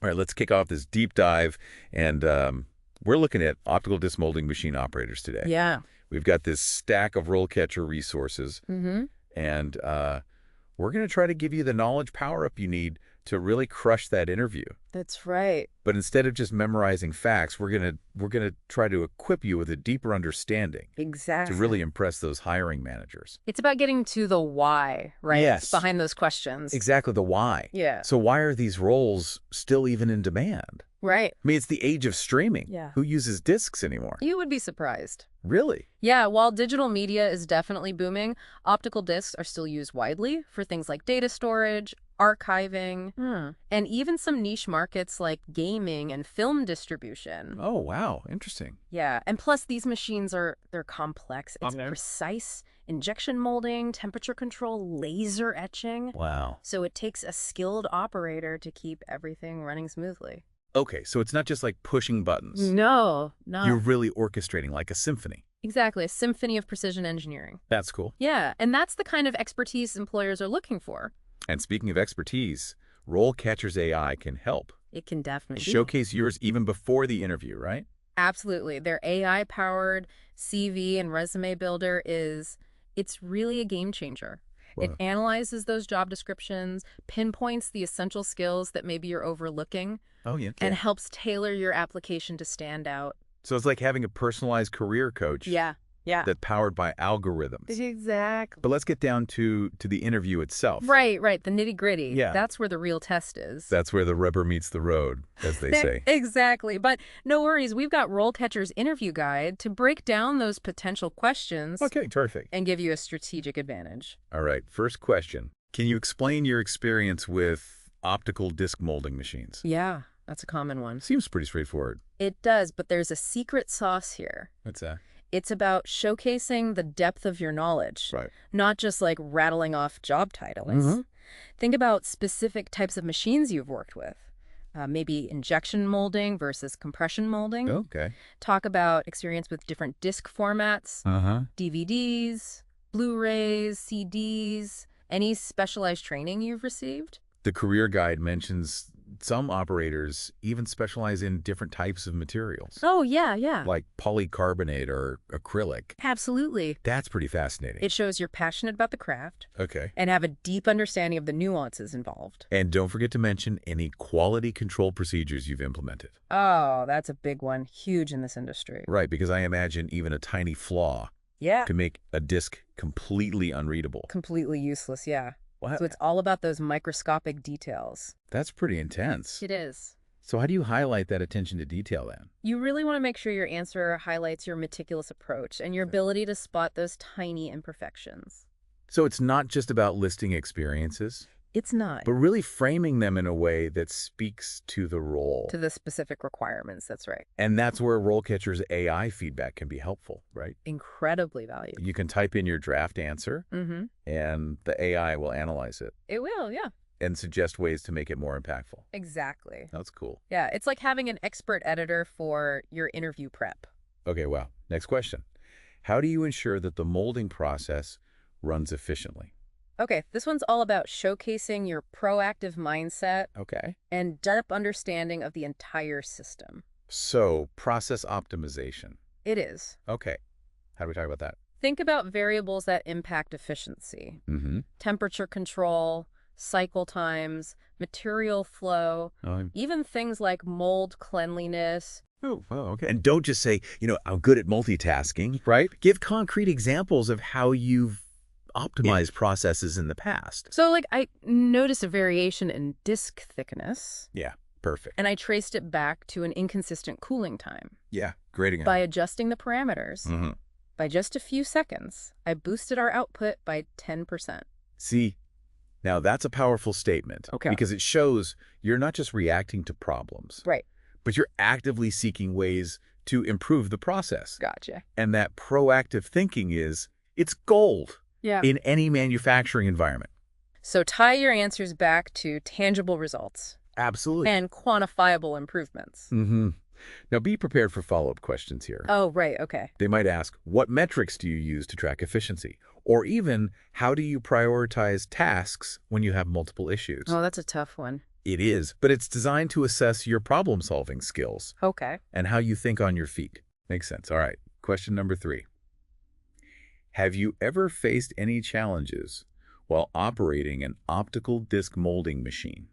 All right, let's kick off this deep dive. And we're looking at optical disc molding machine operators today. Yeah. We've got this stack of RoleCatcher resources. And we're going to try to give you the knowledge power-up you need to really crush that interview. That's right. But instead of just memorizing facts, we're gonna try to equip you with a deeper understanding. Exactly. To really impress those hiring managers. It's about getting to the why, right? Yes. Behind those questions. Exactly, the why. Yeah. So why are these roles still even in demand? Right. I mean, it's the age of streaming. Yeah. Who uses discs anymore? You would be surprised. Really? Yeah, while digital media is definitely booming, optical discs are still used widely for things like data storage, archiving, and even some niche markets like gaming and film distribution. Oh, wow. Interesting. Yeah, and plus these machines they're complex. It's Okay. precise injection molding, temperature control, laser etching. Wow. So it takes a skilled operator to keep everything running smoothly. Okay, so it's not just like pushing buttons. No, not You're really orchestrating like a symphony. exactly. A symphony of precision engineering. That's cool. Yeah, and that's the kind of expertise employers are looking for. And speaking of expertise, RoleCatcher's AI can help. It can definitely do. Showcase yours even before the interview, right? Absolutely. Their AI-powered CV and resume builder it's really a game changer. It Wow. analyzes those job descriptions, pinpoints the essential skills that maybe you're overlooking, Oh, yeah. and helps tailor your application to stand out. So it's like having a personalized career coach Yeah. that's powered by algorithms. Exactly. But let's get down to the interview itself. Right. The nitty-gritty. Yeah. That's where the real test is. That's where the rubber meets the road, as they say. Exactly. But no worries. We've got RoleCatcher's interview guide to break down those potential questions Okay, terrific. and give you a strategic advantage. All right, first question. Can you explain your experience with optical disc molding machines? Yeah, that's a common one. Seems pretty straightforward. It does, but there's a secret sauce here. What's that? It's about showcasing the depth of your knowledge, Right. not just like rattling off job titles. Think about specific types of machines you've worked with. Maybe injection molding versus compression molding. Okay. Talk about experience with different disc formats, DVDs, Blu-rays, CDs, any specialized training you've received. The career guide mentions some operators even specialize in different types of materials, Oh, yeah. like polycarbonate or acrylic. Absolutely. That's pretty fascinating. It shows you're passionate about the craft Okay. and have a deep understanding of the nuances involved. And don't forget to mention any quality control procedures you've implemented. Oh, that's a big one. Huge in this industry. Right, because I imagine even a tiny flaw Yeah. could make a disc completely unreadable. Completely useless, yeah. Wow. So it's all about those microscopic details. That's pretty intense. It is. So how do you highlight that attention to detail then? You really want to make sure your answer highlights your meticulous approach and your ability to spot those tiny imperfections. So it's not just about listing experiences, It's not. but really framing them in a way that speaks to the role. To the specific requirements, that's right. And that's where RoleCatcher's AI feedback can be helpful, right? Incredibly valuable. You can type in your draft answer, and the AI will analyze it It will, yeah. and suggest ways to make it more impactful. Exactly. That's cool. Yeah, it's like having an expert editor for your interview prep. Okay, wow. Next question. How do you ensure that the molding process runs efficiently? Okay, this one's all about showcasing your proactive mindset Okay. and deep understanding of the entire system. So, process optimization. It is. Okay. How do we talk about that? Think about variables that impact efficiency. Temperature control, cycle times, material flow, even things like mold cleanliness. Oh, okay. And don't just say, I'm good at multitasking, right? Give concrete examples of how you've optimized processes in the past. So, I noticed a variation in disk thickness. Yeah, perfect. And I traced it back to an inconsistent cooling time. Yeah, great again. By adjusting the parameters. By just a few seconds, I boosted our output by 10%. See, now that's a powerful statement. Okay. Because it shows you're not just reacting to problems. Right. But you're actively seeking ways to improve the process. Gotcha. And that proactive thinking it's gold. Yeah. In any manufacturing environment. So tie your answers back to tangible results. Absolutely. And quantifiable improvements. Now be prepared for follow-up questions here. Oh, right. Okay. They might ask, what metrics do you use to track efficiency? Or even, how do you prioritize tasks when you have multiple issues? Oh, that's a tough one. It is, but it's designed to assess your problem-solving skills Okay. and how you think on your feet. Makes sense. All right. Question number 3. Have you ever faced any challenges while operating an optical disc molding machine?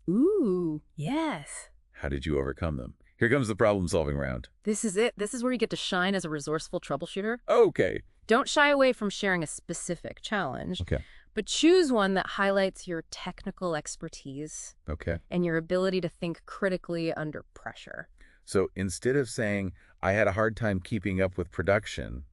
Ooh, yes. How did you overcome them? Here comes the problem-solving round. This is it. This is where you get to shine as a resourceful troubleshooter. Okay. Don't shy away from sharing a specific challenge, Okay. but choose one that highlights your technical expertise Okay. and your ability to think critically under pressure. So instead of saying, I had a hard time keeping up with production,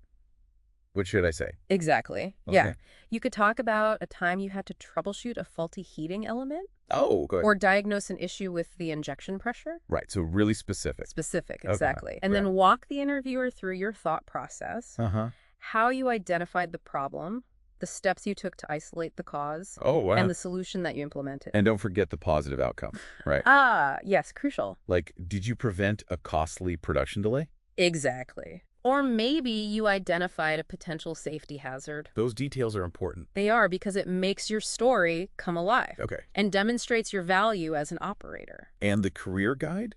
what should I say? Exactly. Okay. Yeah. You could talk about a time you had to troubleshoot a faulty heating element Oh, good. or diagnose an issue with the injection pressure. Right. So really specific. Specific, Okay. exactly. And Right. then walk the interviewer through your thought process, Uh-huh. how you identified the problem, the steps you took to isolate the cause, Oh, wow. and the solution that you implemented. And don't forget the positive outcome, right? Ah, yes, crucial. Like, did you prevent a costly production delay? Exactly. Or maybe you identified a potential safety hazard. Those details are important. They are, because it makes your story come alive Okay. and demonstrates your value as an operator. And the career guide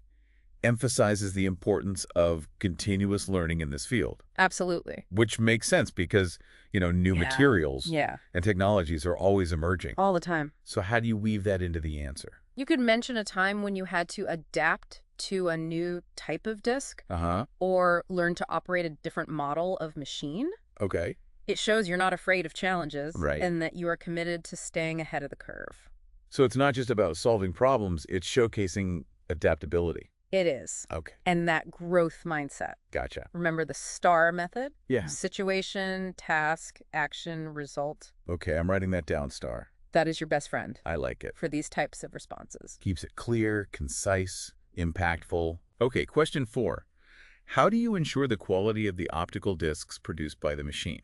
emphasizes the importance of continuous learning in this field, Absolutely. which makes sense because, new Yeah. materials Yeah, and technologies are always emerging. all the time. So how do you weave that into the answer? You could mention a time when you had to adapt to a new type of disk Uh-huh. or learn to operate a different model of machine. Okay. It shows you're not afraid of challenges Right. and that you are committed to staying ahead of the curve. So it's not just about solving problems, it's showcasing adaptability. It is. Okay. And that growth mindset. Gotcha. Remember the STAR method? Yeah. Situation, task, action, result. Okay, I'm writing that down, Star. That is your best friend I like it. for these types of responses. Keeps it clear, concise, impactful. Okay, question 4. How do you ensure the quality of the optical discs produced by the machine?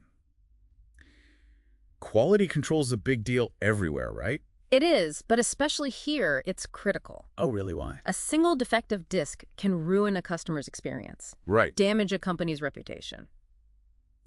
Quality control is a big deal everywhere, right? It is, but especially here, it's critical. Oh, really? Why? A single defective disk can ruin a customer's experience, Right. damage a company's reputation.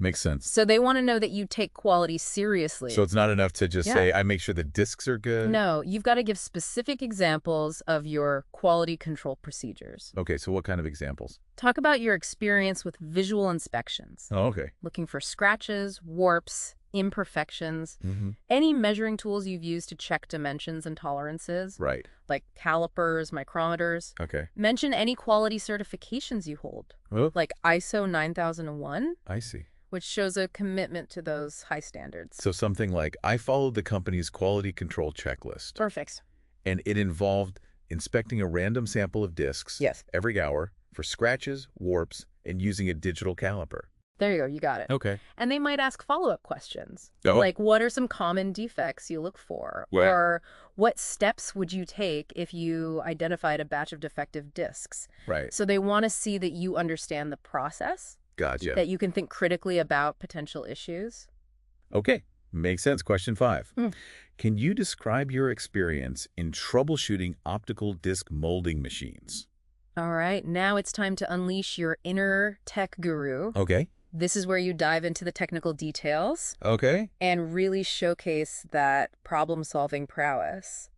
Makes sense. So they want to know that you take quality seriously. So it's not enough to just Yeah. say, I make sure the discs are good? No, you've got to give specific examples of your quality control procedures. Okay, so what kind of examples? Talk about your experience with visual inspections, Oh, okay. looking for scratches, warps, imperfections, Mm-hmm. any measuring tools you've used to check dimensions and tolerances, Right. like calipers, micrometers. Okay. Mention any quality certifications you hold, Oh, like ISO 9001, I see. which shows a commitment to those high standards. So something like, I followed the company's quality control checklist, Perfect. and it involved inspecting a random sample of discs Yes. every hour for scratches, warps, and using a digital caliper. There you go. You got it. Okay. And they might ask follow-up questions. Oh. Like, what are some common defects you look for? Well- Or what steps would you take if you identified a batch of defective disks? Right. So they want to see that you understand the process, Gotcha. that you can think critically about potential issues. Okay. Makes sense. Question 5. Mm. Can you describe your experience in troubleshooting optical disc molding machines? All right, now it's time to unleash your inner tech guru. Okay. This is where you dive into the technical details Okay. and really showcase that problem-solving prowess.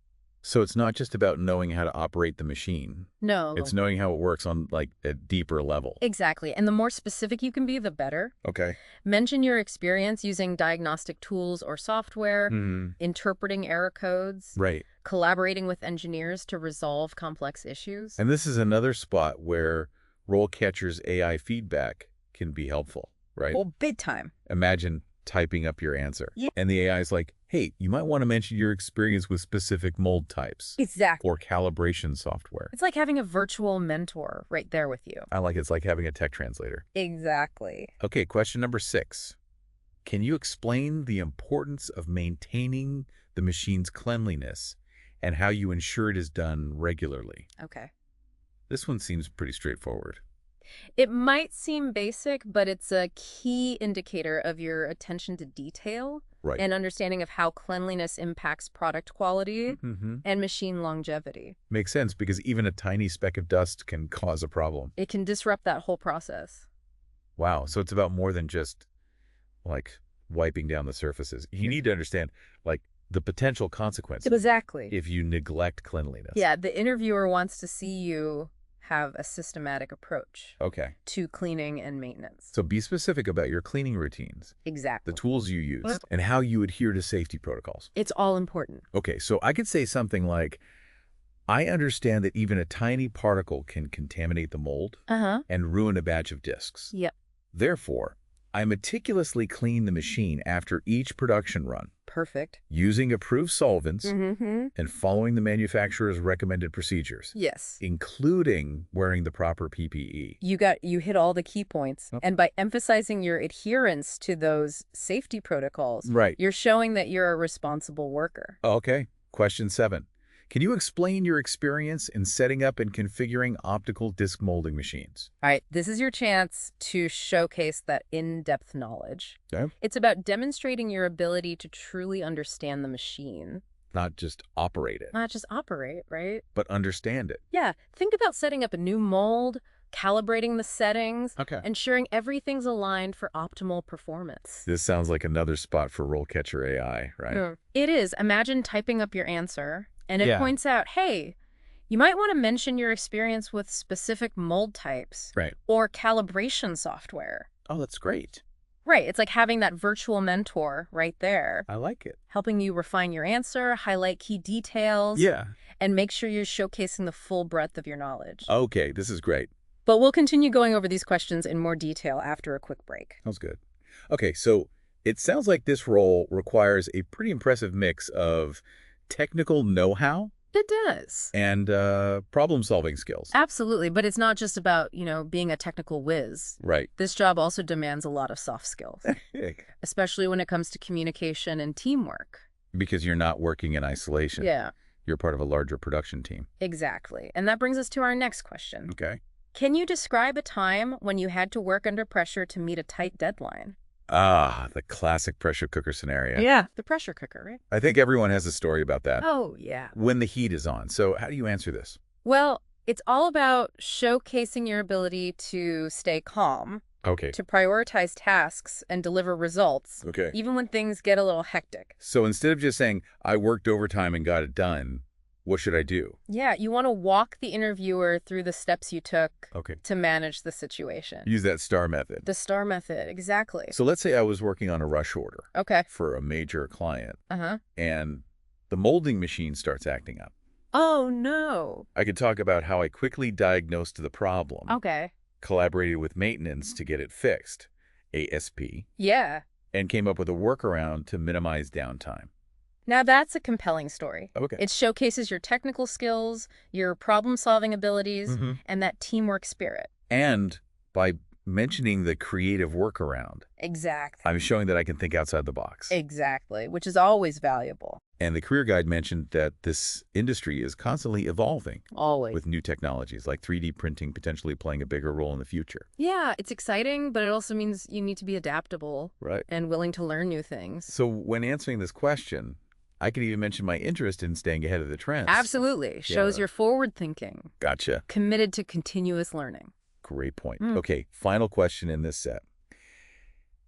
So it's not just about knowing how to operate the machine. No. It's knowing how it works on, a deeper level. Exactly. And the more specific you can be, the better. Okay. Mention your experience using diagnostic tools or software, Mm-hmm. interpreting error codes, Right. collaborating with engineers to resolve complex issues. And this is another spot where RoleCatcher's AI feedback can be helpful, right? Oh, big time. Imagine typing up your answer. Yeah. And the AI is like, hey, you might want to mention your experience with specific mold types Exactly. or calibration software. It's like having a virtual mentor right there with you. I like it. It's like having a tech translator. Exactly. Okay, question number 6. Can you explain the importance of maintaining the machine's cleanliness and how you ensure it is done regularly? Okay. This one seems pretty straightforward. It might seem basic, but it's a key indicator of your attention to detail Right. and understanding of how cleanliness impacts product quality Mm-hmm. and machine longevity. Makes sense because even a tiny speck of dust can cause a problem. It can disrupt that whole process. Wow. So it's about more than just wiping down the surfaces. You need to understand the potential consequences Exactly. if you neglect cleanliness. Yeah, the interviewer wants to see you have a systematic approach Okay. to cleaning and maintenance. So be specific about your cleaning routines, the Exactly. tools you use, and how you adhere to safety protocols. It's all important. Okay, so I could say something like, I understand that even a tiny particle can contaminate the mold and ruin a batch of discs. Yep. Therefore, I meticulously clean the machine after each production run, Perfect. using approved solvents and following the manufacturer's recommended procedures, Yes. including wearing the proper PPE. You hit all the key points. And by emphasizing your adherence to those safety protocols, Right. you're showing that you're a responsible worker. Okay. Question 7. Can you explain your experience in setting up and configuring optical disc molding machines? All right, this is your chance to showcase that in-depth knowledge. Okay. It's about demonstrating your ability to truly understand the machine. Not just operate it, Not just operate, right? but understand it. Yeah, think about setting up a new mold, calibrating the settings, Okay. ensuring everything's aligned for optimal performance. This sounds like another spot for RoleCatcher AI, right? It is. Imagine typing up your answer, and it Yeah. points out, hey, you might want to mention your experience with specific mold types Right. or calibration software. Oh, that's great. Right. It's like having that virtual mentor right there, I like it. helping you refine your answer, highlight key details, Yeah. and make sure you're showcasing the full breadth of your knowledge. Okay, this is great. But we'll continue going over these questions in more detail after a quick break. Sounds good. Okay, so it sounds like this role requires a pretty impressive mix of technical know-how It does. and problem-solving skills. Absolutely. But it's not just about, being a technical whiz. Right. This job also demands a lot of soft skills, especially when it comes to communication and teamwork. Because you're not working in isolation. Yeah, You're part of a larger production team. exactly. And that brings us to our next question. Okay. Can you describe a time when you had to work under pressure to meet a tight deadline? Ah, the classic pressure cooker scenario. Yeah. The pressure cooker, right? I think everyone has a story about that. Oh, yeah. When the heat is on. So how do you answer this? Well, it's all about showcasing your ability to stay calm, Okay. to prioritize tasks and deliver results, Okay. even when things get a little hectic. So instead of just saying, I worked overtime and got it done, what should I do? Yeah, you want to walk the interviewer through the steps you took Okay. to manage the situation. Use that STAR method. The STAR method, exactly. So let's say I was working on a rush order Okay. for a major client Uh-huh. and the molding machine starts acting up. Oh, no. I could talk about how I quickly diagnosed the problem, Okay. collaborated with maintenance to get it fixed, ASP, Yeah. and came up with a workaround to minimize downtime. Now that's a compelling story. Okay. It showcases your technical skills, your problem-solving abilities, and that teamwork spirit. And by mentioning the creative workaround, Exactly. I'm showing that I can think outside the box. Exactly, which is always valuable. And the career guide mentioned that this industry is constantly evolving Always. with new technologies like 3D printing potentially playing a bigger role in the future. Yeah, it's exciting, but it also means you need to be adaptable Right. and willing to learn new things. So when answering this question, I could even mention my interest in staying ahead of the trends. Absolutely. Shows Yeah. your forward thinking, Gotcha. committed to continuous learning. Great point. Okay, final question in this set.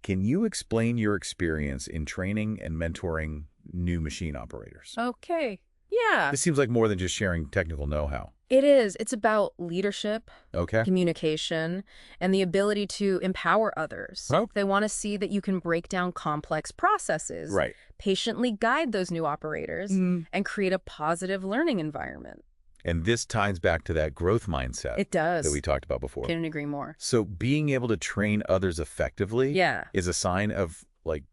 Can you explain your experience in training and mentoring new machine operators? Okay. Yeah, This seems like more than just sharing technical know-how. it is. It's about leadership, Okay. communication, and the ability to empower others. Oh. They want to see that you can break down complex processes, Right. patiently guide those new operators, and create a positive learning environment. And this ties back to that growth mindset It does. that we talked about before. Couldn't agree more. So being able to train others effectively Yeah, is a sign of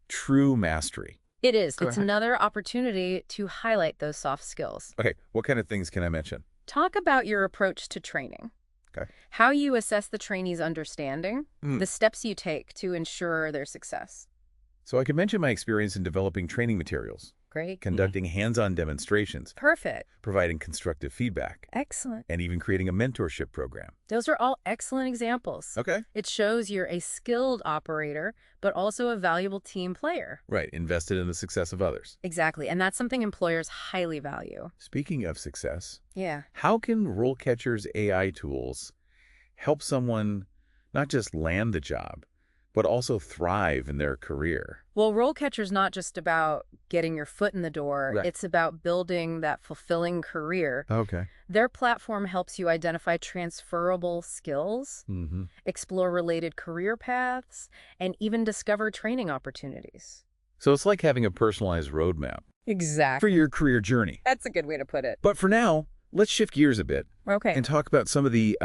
true mastery. it is. Go It's ahead. another opportunity to highlight those soft skills. Okay, what kind of things can I mention? Talk about your approach to training. Okay. How you assess the trainee's understanding, the steps you take to ensure their success. So I can mention my experience in developing training materials, Great. conducting hands-on demonstrations, Perfect. providing constructive feedback, Excellent. and even creating a mentorship program. Those are all excellent examples. Okay. It shows you're a skilled operator, but also a valuable team player. Right, invested in the success of others. Exactly. And that's something employers highly value. Speaking of success, Yeah. how can RoleCatcher's AI tools help someone not just land the job, but also thrive in their career? Well, RoleCatcher's not just about getting your foot in the door. Right. It's about building that fulfilling career. Okay. Their platform helps you identify transferable skills, Mm-hmm. explore related career paths, and even discover training opportunities. So it's like having a personalized roadmap for Exactly. your career journey. That's a good way to put it. But for now, let's shift gears a bit Okay. and talk about some of the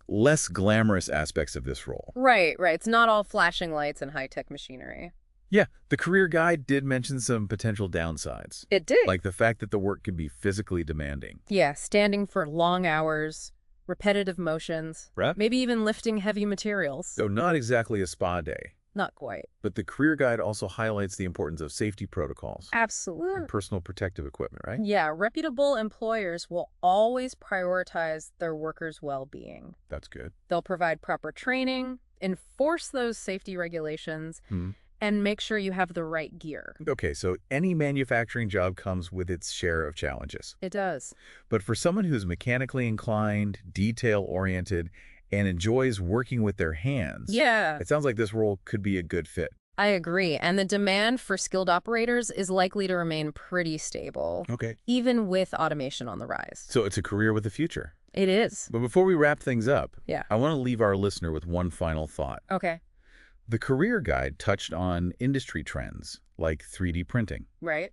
less glamorous aspects of this role. Right. It's not all flashing lights and high-tech machinery. Yeah, the career guide did mention some potential downsides, It did. like the fact that the work could be physically demanding. Yeah, standing for long hours, repetitive motions, Right? maybe even lifting heavy materials. So not exactly a spa day, Not quite. but the career guide also highlights the importance of safety protocols Absolutely. and personal protective equipment, right? Yeah, reputable employers will always prioritize their workers' well-being. That's good. They'll provide proper training, enforce those safety regulations, Hmm. and make sure you have the right gear. Okay, so any manufacturing job comes with its share of challenges. It does. But for someone who's mechanically inclined, detail-oriented, and enjoys working with their hands, Yeah, it sounds like this role could be a good fit. I agree. And the demand for skilled operators is likely to remain pretty stable, Okay. even with automation on the rise. So it's a career with a future. It is. But before we wrap things up, Yeah. I want to leave our listener with one final thought. Okay. The career guide touched on industry trends like 3D printing. Right.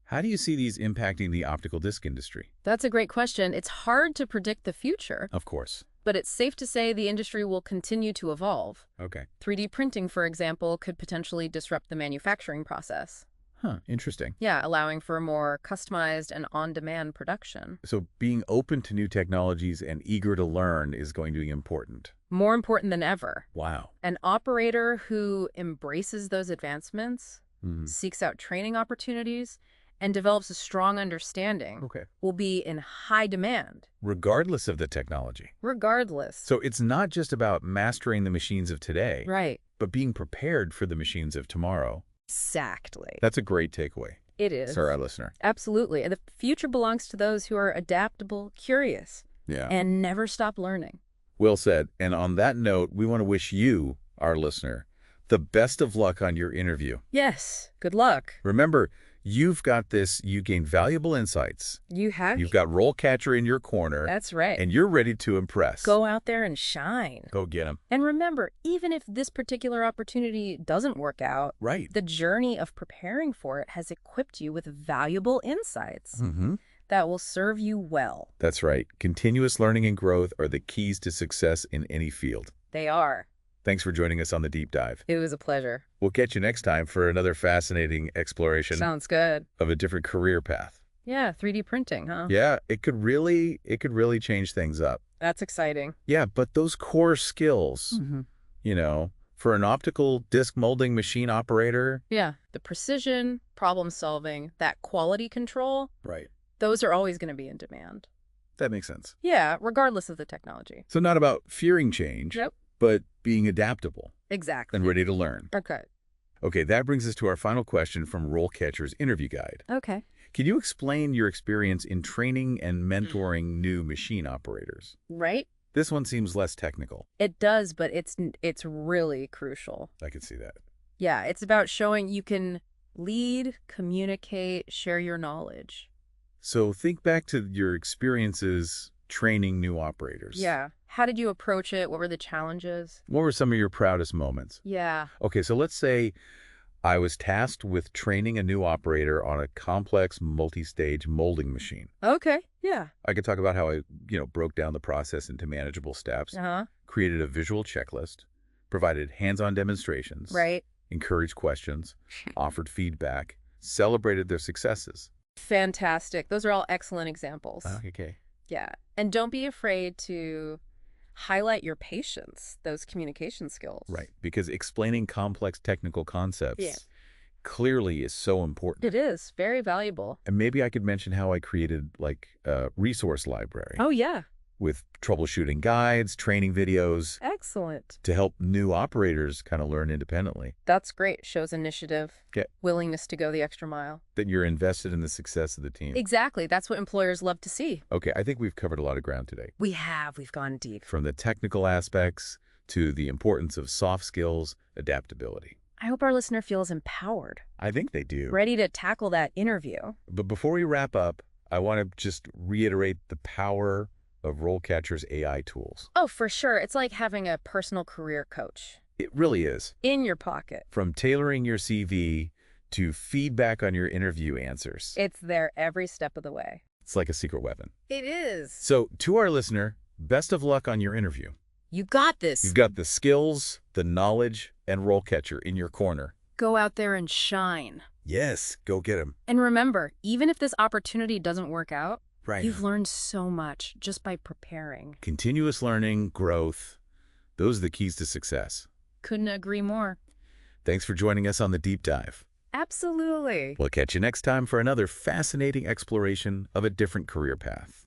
How do you see these impacting the optical disc industry? That's a great question. It's hard to predict the future, Of course. but it's safe to say the industry will continue to evolve. Okay. 3D printing, for example, could potentially disrupt the manufacturing process. Huh, interesting. Yeah, allowing for more customized and on-demand production. So being open to new technologies and eager to learn is going to be important. More important than ever. Wow. An operator who embraces those advancements, Mhm. seeks out training opportunities, and develops a strong understanding Okay. will be in high demand, Regardless of the technology. regardless. So it's not just about mastering the machines of today, Right. but being prepared for the machines of tomorrow. Exactly. That's a great takeaway. It is. For our listener. Absolutely. And the future belongs to those who are adaptable, curious, Yeah. and never stop learning. Well said. And on that note, we want to wish you, our listener, the best of luck on your interview. Yes. Good luck. Remember, you've got this. You gain valuable insights. You have. You've got RoleCatcher in your corner. That's right. And you're ready to impress. Go out there and shine. Go get them. And remember, even if this particular opportunity doesn't work out, Right. the journey of preparing for it has equipped you with valuable insights Mm-hmm. that will serve you well. That's right. Continuous learning and growth are the keys to success in any field. They are. Thanks for joining us on the Deep Dive. It was a pleasure. We'll catch you next time for another fascinating exploration Sounds good. of a different career path. Yeah, 3D printing, huh? Yeah, it could really change things up. That's exciting. Yeah, but those core skills, for an optical disc molding machine operator. Yeah, the precision, problem solving, that quality control, Right. those are always going to be in demand. That makes sense. Yeah, regardless of the technology. So not about fearing change, Yep. but being adaptable Exactly. and ready to learn. Okay. Okay, that brings us to our final question from RoleCatcher's interview guide. Okay. Can you explain your experience in training and mentoring new machine operators? Right? This one seems less technical. It does, but it's really crucial. I could see that. Yeah, it's about showing you can lead, communicate, share your knowledge. So think back to your experiences training new operators. Yeah. How did you approach it? What were the challenges? What were some of your proudest moments? Yeah. Okay, so let's say I was tasked with training a new operator on a complex multi-stage molding machine. Okay. Yeah. I could talk about how I, broke down the process into manageable steps, Uh-huh. created a visual checklist, provided hands-on demonstrations, Right. encouraged questions, offered feedback, celebrated their successes. Fantastic. Those are all excellent examples. Okay. Yeah. And don't be afraid to highlight your patience, those communication skills. Right, because explaining complex technical concepts Yeah. clearly is so important. It is very valuable. And maybe I could mention how I created a resource library Oh, yeah. with troubleshooting guides, training videos Excellent. to help new operators kind of learn independently. That's great. Shows initiative, Yeah. willingness to go the extra mile. That you're invested in the success of the team. Exactly. That's what employers love to see. Okay, I think we've covered a lot of ground today. We have. We've gone deep. From the technical aspects to the importance of soft skills, adaptability. I hope our listener feels empowered, I think they do. ready to tackle that interview. But before we wrap up, I want to just reiterate the power of RoleCatcher's AI tools. Oh, for sure. It's like having a personal career coach It really is. in your pocket. From tailoring your CV to feedback on your interview answers. It's there every step of the way. It's like a secret weapon. It is. So, to our listener, best of luck on your interview. You got this. You've got the skills, the knowledge, and RoleCatcher in your corner. Go out there and shine. Yes, go get him. And remember, even if this opportunity doesn't work out, Right. you've learned so much just by preparing. Continuous learning, growth, those are the keys to success. Couldn't agree more. Thanks for joining us on the Deep Dive. Absolutely. We'll catch you next time for another fascinating exploration of a different career path.